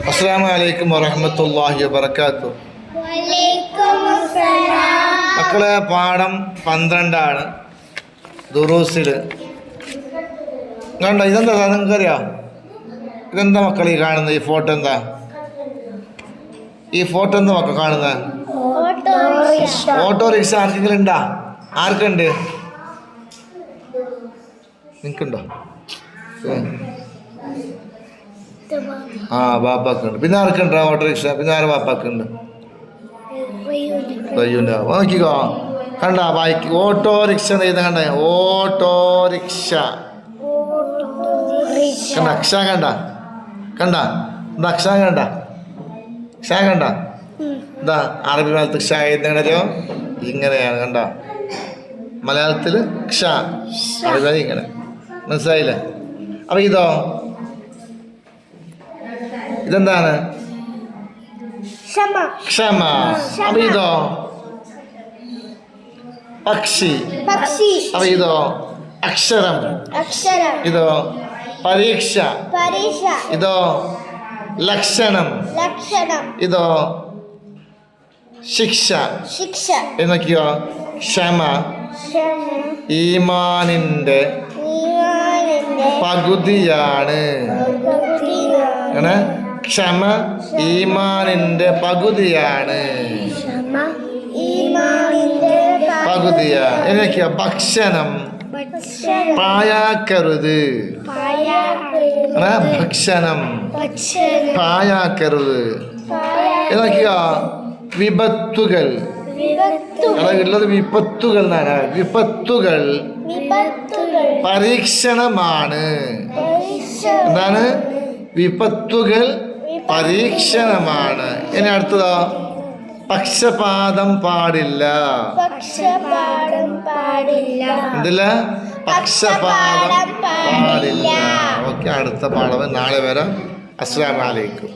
അസ്സലാമു അലൈക്കും വറഹ്മത്തുള്ളാഹി വബറകാതുഹു. മക്കളെ, പാഠം 12 ആണ്. ദുറൂസിൽ കണ്ടോ? ഇതെന്താ നിങ്ങൾക്കറിയാം? ഇതെന്താ മക്കൾ ഈ കാണുന്നത്? ഈ ഫോട്ടോ എന്താ? ഈ ഫോട്ടോ എന്താ മക്കൾ കാണുന്നത്? ഓട്ടോറിക്ഷ. ആർക്കെങ്കിലും ഉണ്ടാ? ആർക്കുണ്ട്? നിങ്ങൾക്കുണ്ടോ? ആ, ബാപ്പാക്കുണ്ട്. പിന്നെ ആർക്കുണ്ട് ഓട്ടോറിക്ഷ? പിന്നെ ആര് ബാപ്പാക്കുണ്ട്? നോക്കിക്കോ, കണ്ട വായിക്ക്. ഓട്ടോറിക്ഷ എഴുതാൻ കണ്ട? ഓട്ടോറിക്ഷ കണ്ട? അക്ഷ കണ്ട? കണ്ട? എന്താ അക്ഷ കണ്ട? ക്ഷ കണ്ട? എന്താ അറബി മലയാളത്തിൽ ക്ഷ എഴുതണോ? ഇങ്ങനെയാണ്. കണ്ട? മലയാളത്തിൽ ക്ഷ, അറബി ഇങ്ങനെ. മനസ്സിലായില്ലേ? അപ്പൊ ഇതെന്താണ്? ക്ഷമ. അപ്പൊ പക്ഷി. അപ്പൊ അക്ഷരം. പരീക്ഷ. ലക്ഷണം. ശിക്ഷ. എന്നൊക്കെയോ ക്ഷമ ഈമാനിന്റെ പകുതിയാണ്. ക്ഷമ ഈമാനിന്റെ പകുതിയാണ്. എന്നൊക്കെയോ ഭക്ഷണം. പായാക്കരുത്. ഭക്ഷണം പായാക്കരുത്. എന്നൊക്കെയോ വിപത്തുകൾ. ഉള്ളത് വിപത്തുകൾ എന്നാണ്. വിപത്തുകൾ പരീക്ഷണമാണ്. എന്താണ്? വിപത്തുകൾ പരീക്ഷണമാണ്. ഇനി അടുത്തതോ? പക്ഷപാതം പാടില്ല. എന്തില്ല? പക്ഷപാതം പാടില്ല. ഓക്കെ, അടുത്ത പാഠം നാളെ വരാം. അസ്സലാമു അലൈക്കും.